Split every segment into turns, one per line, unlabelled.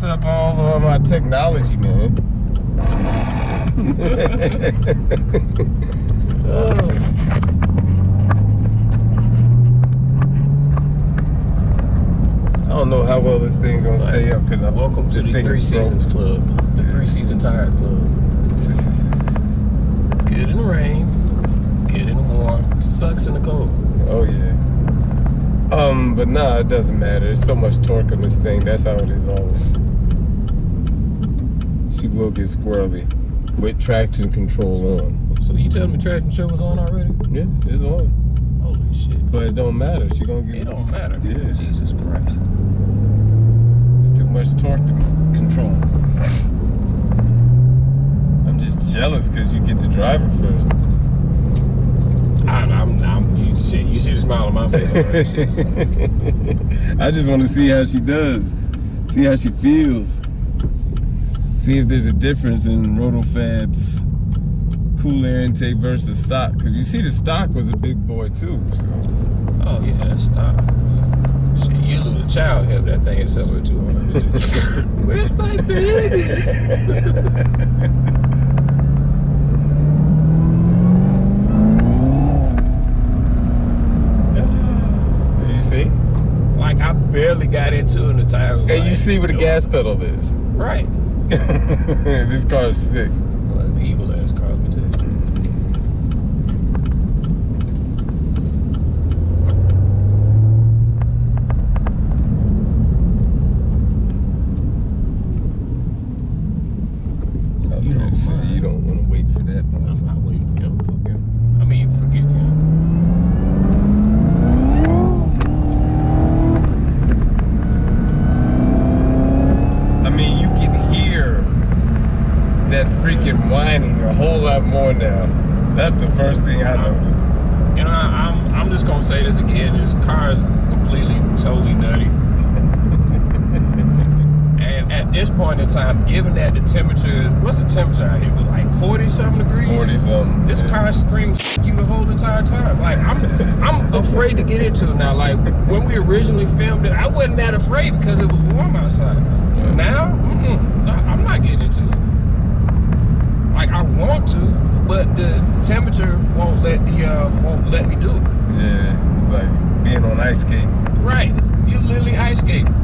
up all of my technology, man. Oh. I don't know how well this thing gonna stay up because I'm
welcome to the 3 Seasons Club, the 3 Season Tire Club. Good in the rain, good in the warm, sucks in the cold.
Oh yeah. But nah, it doesn't matter. There's so much torque on this thing. That's how it is always. She will get squirrely with traction control on.
So you telling me traction control was on already?
Yeah, it's on.
Holy shit.
But it don't matter. She gonna get.
It don't matter.
Yeah.
Jesus Christ.
It's too much torque to control. I'm just jealous because you get to drive her first.
You see the smile on my face.
I just want to see how she does. See how she feels. See if there's a difference in Roto Fab's cool air intake versus stock. Because you see the stock was a big boy too. So.
Oh yeah, that's stock. Shit, you lose a child, have that thing accelerate 200. Where's my baby? Like I barely got into it in the tire.
And like, you see where the gas pedal is.
Right.
This car is sick.
Well, the evil ass car, let me tell you.
I was going to say, you don't want to wait for that.
I'm not waiting for him. Fuck him. I mean, forget him.
That freaking whining a whole lot more now. That's the first thing I noticed.
You know, I'm just gonna say this again. This car is completely, totally nutty. And at this point in time, given that the temperature is, what's the temperature out here? Like 40-something degrees?
40-something.
This car screams F you the whole entire time. Like I'm afraid to get into it now. Like when we originally filmed it, I wasn't that afraid because it was warm outside. Yeah. Now, I'm not getting into it. Like I want to, but the temperature won't let me do it.
Yeah, it's like being on ice skates.
Right, you're literally ice skating.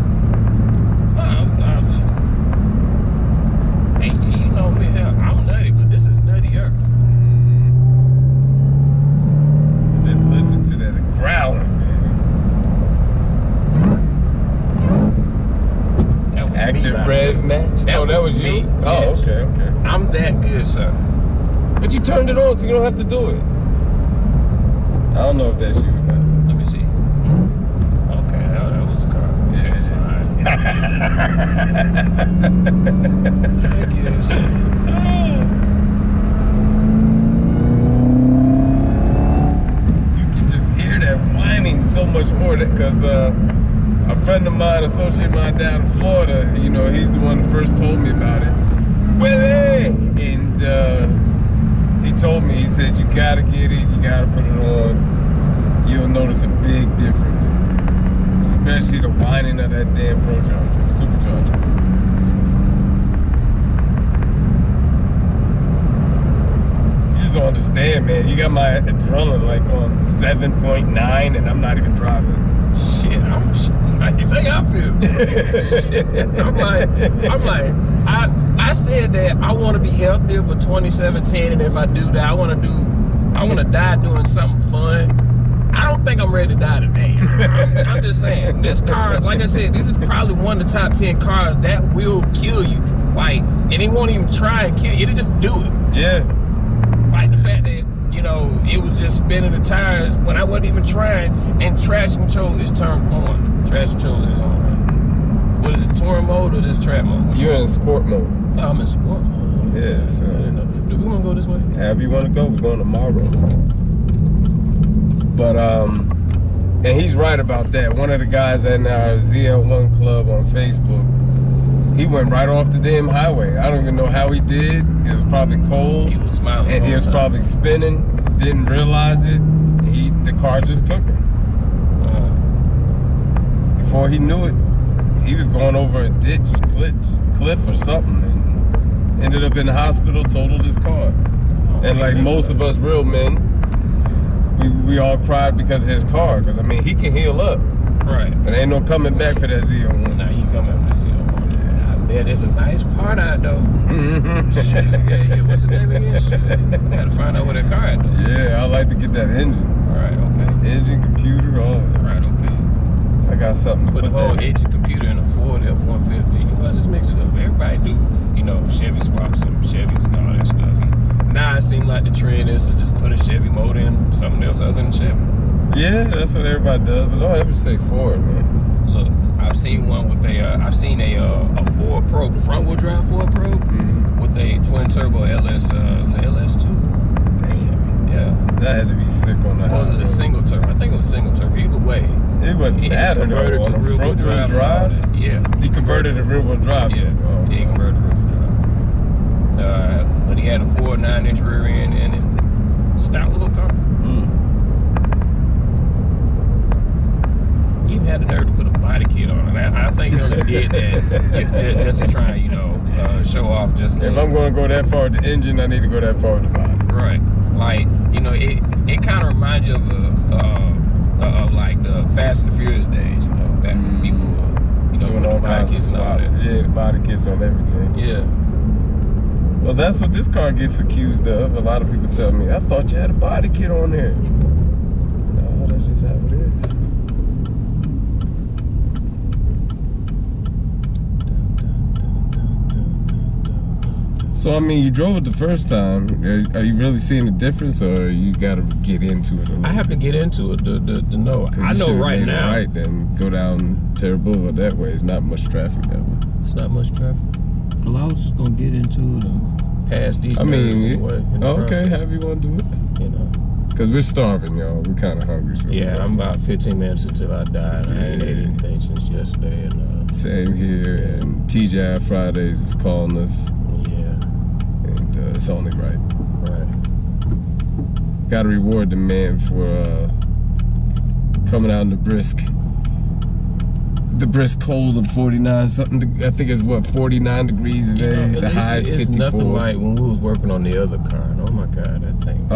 Hey, you know me, I'm nutty, but this is nuttier.
Then listen to that growling, man. Active rev match? That was you? Oh, yes. Okay.
I'm that good, sir.
But you turned it on, so you don't have to do it. I don't know if that's you or not.
Let me see. Okay, that was the car.
Yeah.
Fine. I guess.
You can just hear that whining so much more because a friend of mine, associate of mine down in Florida, you know, he's the one that first told me about it. Willie! And he told me, he said, you gotta get it, you gotta put it on. You'll notice a big difference. Especially the whining of that damn supercharger. You just don't understand, man. You got my adrenaline like on 7.9 and I'm not even driving.
Shit, how you think I feel? Shit. I'm like, I said that I want to be healthier for 2017, and if I do that, I want to die doing something fun. I don't think I'm ready to die today. I'm just saying, this car, like I said, this is probably one of the top 10 cars that will kill you. Like, and it won't even try and kill you, it'll just do it.
Yeah.
Like the fact that, you know, it was just spinning the tires when I wasn't even trying, and traction control is turned on. Traction control is on. What is it, touring mode or just track mode?
You're in sport mode.
Oh, I'm in sport mode.
Yeah, so.
Do we want to go this way?
However you want to go, we're going tomorrow. But, and he's right about that. One of the guys in our ZL1 club on Facebook, he went right off the damn highway. I don't even know how he did. It was probably cold.
He was smiling.
And he was probably spinning, didn't realize it. The car just took him. Before he knew it, he was going over a ditch, cliff or something, and ended up in the hospital, totaled his car. And like most of us real men, we all cried because of his car. Because I mean, he can heal up.
Right.
But ain't no coming back for that Z01.
Nah, he coming for that Z01. Yeah, I bet it's a nice part out though. Shit, yeah. What's the name again? Shit. Gotta find out where that car at though.
Yeah, I like to get that engine.
Right, okay.
Engine, computer, all of it.
Right, okay.
I got something to
put the whole engine, computer in a Ford F-150. You know, let's just mix it up. Everybody do, you know, Chevy swaps and Chevys and all that stuff. And now it seems like the trend is to just put a Chevy motor in something else other than Chevy.
Yeah, that's what everybody does, but don't ever say Ford, man.
Look, I've seen one with I've seen a Ford Probe, the front wheel drive Ford Probe, with a twin turbo LS, it was an LS2.
Damn.
Yeah.
That had to be sick on that.
Or was it a single turbo? I think it was single turbo. Either way.
It wasn't bad.
He converted to rear wheel drive. Yeah.
He converted to rear wheel drive.
Yeah.
Oh,
he converted to rear wheel drive. But he had a 4 9-inch rear end in it. Stout little car. He even had the nerve to put a body kit on it. I think he only did that just to try, you know, show off. Just
if I'm going to go that far with the engine, I need to go that far with the body.
Right. Like, you know, it kind of reminds you of like the Fast and the Furious days, you know, back when people you know,
doing all kinds of swaps. Yeah, the body kits on everything.
Yeah.
Well, that's what this car gets accused of. A lot of people tell me, I thought you had a body kit on there. No, that's just how it is. So, I mean, you drove it the first time. Are you really seeing a difference, or you got to get into it a little
I have to get into it to know. I know right now.
Right, then go down Terra Boulevard that way. It's not much traffic that way.
It's not much traffic. Cause I was just gonna get into it and pass these.
I mean,
away
okay, however you want to do it.
You know,
cause we're starving, y'all. We're kind of hungry. So
yeah, I'm about 15 minutes until I die, and I ain't ate anything since yesterday. And
same here. And TGI Fridays is calling us. It's only right.
Right.
Got to reward the man for coming out in the brisk cold of 49 something. I think it's what, 49 degrees today.
You know,
the high is 54.
It's nothing like when we was working on the other car. And oh my God, that thing.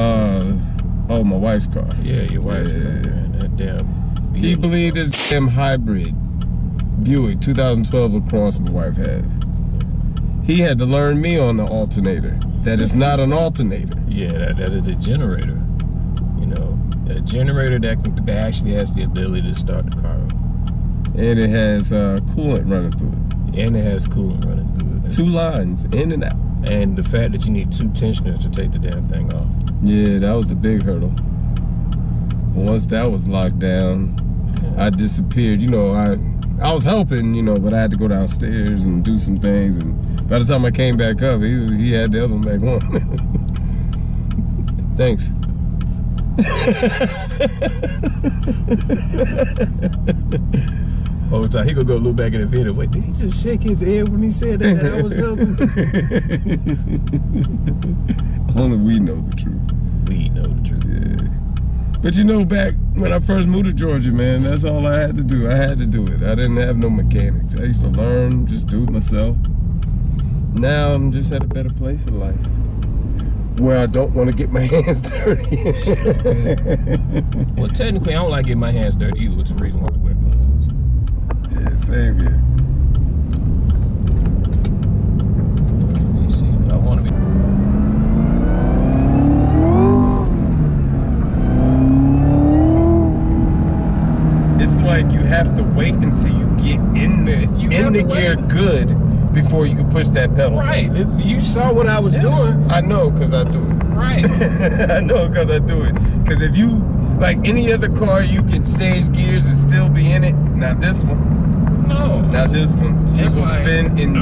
Oh, my wife's car.
Yeah, your wife's car. Man. That damn.
Can you believe this damn hybrid Buick 2012 LaCrosse my wife has? He had to learn me on the alternator. That is not an alternator.
Yeah, that is a generator. You know, a generator that actually has the ability to start the car.
And it has coolant running through it.
And it has coolant running through it.
2 lines, in and out.
And the fact that you need 2 tensioners to take the damn thing off.
Yeah, that was the big hurdle. Once that was locked down, I disappeared. You know, I was helping, you know, but I had to go downstairs and do some things, and by the time I came back up, he had the other one back on. Thanks.
Whole time he gonna go look back at the video. Wait, did he just shake his head when he said that I was helping?
Only we know the truth.
We know the truth.
Yeah. But you know, back when I first moved to Georgia, man, that's all I had to do. I had to do it. I didn't have no mechanics. I used to learn, just do it myself. Now I'm just at a better place in life, where I don't want to get my hands dirty.
Well, technically, I don't like getting my hands dirty either, which is the reason why I wear gloves.
Yeah, same here.
Let me see. I want to be.
It's like you have to wait until you get in the gear good before you can push that pedal.
Right. You saw what I was doing.
I know, because I do it.
Right.
I know, because I do it. Because if you, like any other car, you can change gears and still be in it. Not this one.
No.
Not this one. She will spin in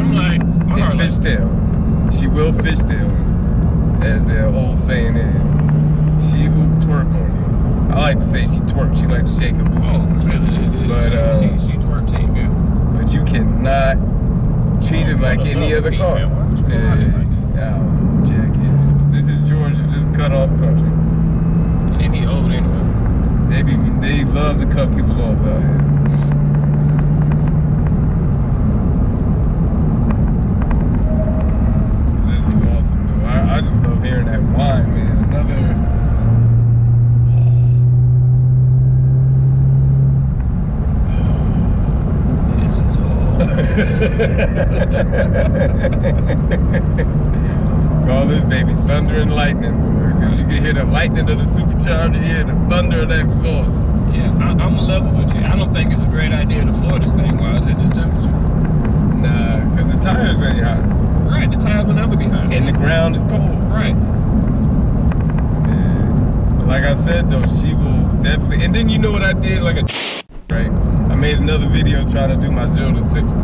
fishtail. She will fishtail, as their old saying is. She will twerk on you. I like to say she twerks. She like to shake her booty.
Oh, clearly.
But,
she twerks ain't good.
But you cannot treat it like any other car. Jackass. This is Georgia, just cut off country.
And then he old anyway.
They love to cut people off out here. Call this baby thunder and lightning, because you can hear the lightning of the supercharger, you hear the thunder of the exhaust.
Yeah, I'm a level with you. I don't think it's a great idea to floor this thing while it's at this temperature.
Nah, because the tires ain't hot.
Right, the tires will never be hot.
And the ground is cold.
Right.
Yeah. But like I said though, she will definitely, and then you know what I did, like a right? I made another video trying to do my 0 to 60.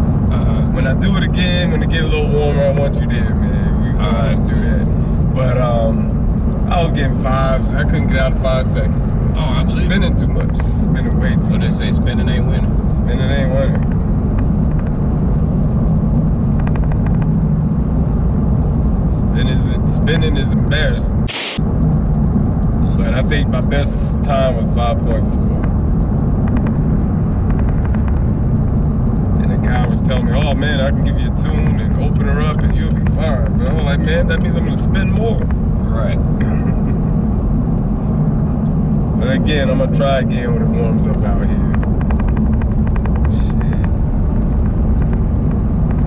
When I do it again, when it get a little warmer, I want you there, man. We can do that. But I was getting 5s. I couldn't get out of 5 seconds. Man.
Oh, I believe
spinning too much. Spinning way too much.
What they say, spinning ain't winning.
Spinning ain't winning. Spinning is embarrassing. But I think my best time was 5.4. I was telling me, oh man, I can give you a tune and open her up and you'll be fine. But I was like, man, that means I'm gonna spin more.
Right.
So, but again, I'm gonna try again when it warms up out here. Shit.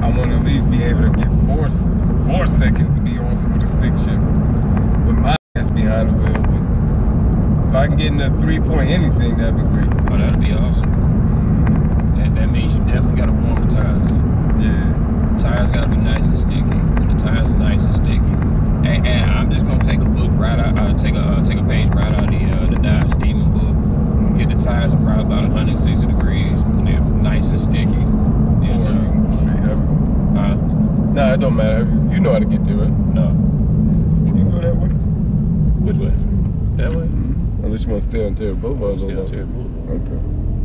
I want to at least be able to get 4 seconds to be awesome with a stick shift with my ass behind the wheel. But if I can get into 3-point anything, that'd be great.
Oh, that'd be awesome. That means you definitely gotta warm the tires up.
Yeah.
Tires gotta be nice and sticky. When the tires are nice and sticky. And I'm just gonna take a book right out, take a page right out of the Dodge Demon book. Get the tires around about 160 degrees when they're nice and sticky.
Or you can go straight heavy. Nah, it don't matter. You know how to get there, right?
No.
You can go that way.
Which way? That way?
Unless you want to stay on Terry Boulevard.
Stay on Terry Boulevard.
Okay.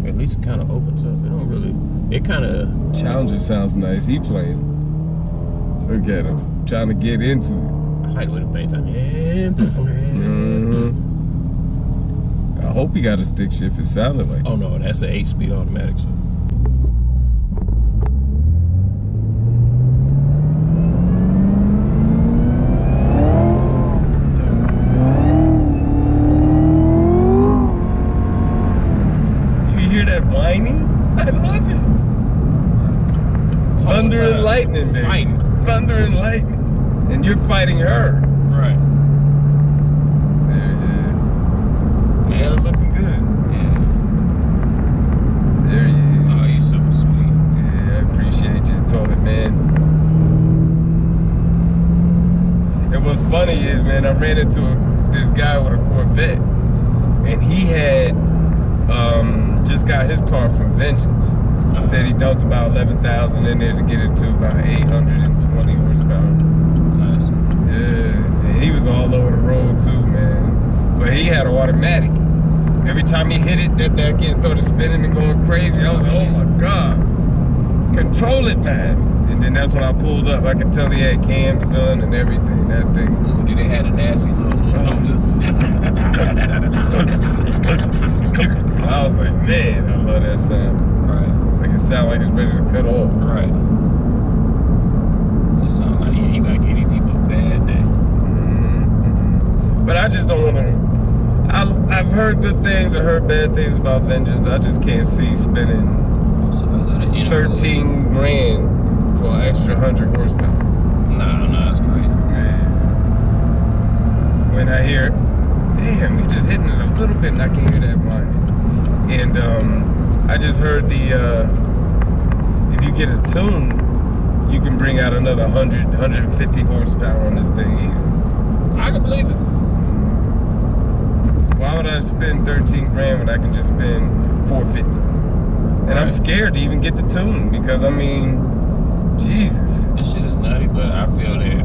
At least it kind of opens up. It don't really. It kind of.
Challenger sounds nice. He playing. Look at him. Trying to get into it.
I like the way the things sound.
I hope he got a stick shift. It sounded like.
Oh no, that's an 8-speed automatic. So.
I love it. Thunder and lightning, baby.
Fighting.
Thunder and lightning. And you're fighting her.
Right.
There it is. Man, it's looking good.
Yeah.
There he is.
Oh, you're so sweet.
Yeah, I appreciate you, toilet man. And what's funny is, man, I ran into this guy with a Corvette. And he had just got his car from Vengeance. He said he dumped about 11,000 in there to get it to about 820 horsepower.
Nice.
Yeah, and he was all over the road too, man. But he had an automatic. Every time he hit it, that back end started spinning and going crazy. I was like, oh my God. Control it, man. And then that's when I pulled up. I could tell he had cams done and everything. That thing.
Ooh, they had a nasty little
I was like, man, I love that sound.
Right.
Like it sounds like it's ready to cut off.
Right. It sounds like, yeah, you gotta give these people a bad day.
Mm-hmm. But I just don't want to. I've heard good things, I heard bad things about Vengeance. I just can't see spending 13 grand for an extra 100 horsepower.
Nah, that's great.
Man. When I hear, damn, we just hitting it a little bit and I can hear that whining. And I just heard if you get a tune, you can bring out another 150 horsepower on this thing easy.
I can believe it.
So why would I spend 13 grand when I can just spend 450? And I'm scared to even get the tune because, I mean, Jesus.
This shit is nutty, but I feel that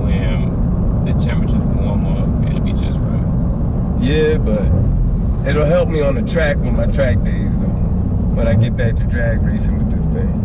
when the temperatures warm up, it'll be just right.
Yeah, but it'll help me on the track with my track days, though, when I get back to drag racing with this thing.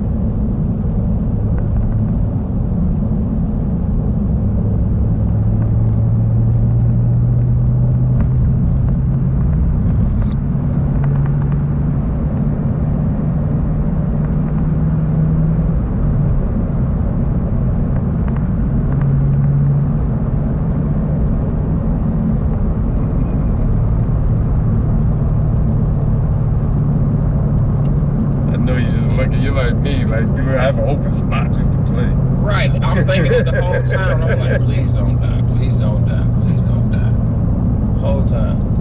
you're like me. Like, do I have an open spot just to play?
Right. I'm thinking it the whole time. I'm like, please don't die. Please don't die. Please don't die. Whole time.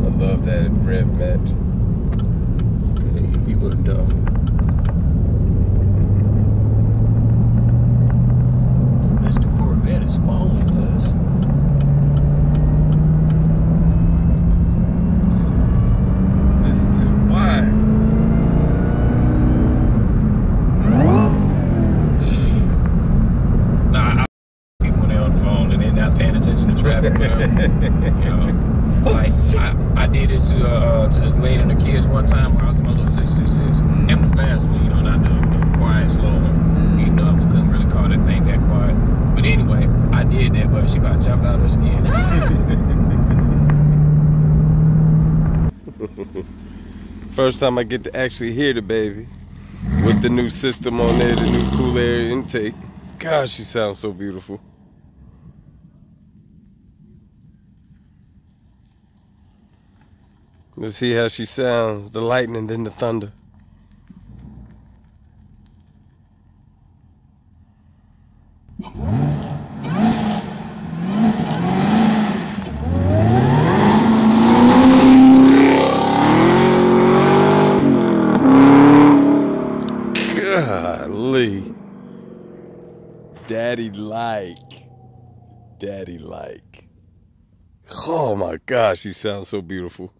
I love that rev match.
Okay, you would have done. Mr. Corvette is following us.
Listen to why.
Nah, people when they're on the phone and they're not paying attention to traffic. Whatever. You know, like I did it to this lady and the kids one time when I was in my little 626, and the fast one, you know, not the quiet, slow one. You know, we couldn't really call that thing that quiet. But anyway, I did that, but she about jumped out of her skin.
First time I get to actually hear the baby with the new system on there, the new cool air intake. Gosh, she sounds so beautiful. Let's see how she sounds. The lightning, then the thunder. Golly. Daddy like. Oh my gosh, she sounds so beautiful.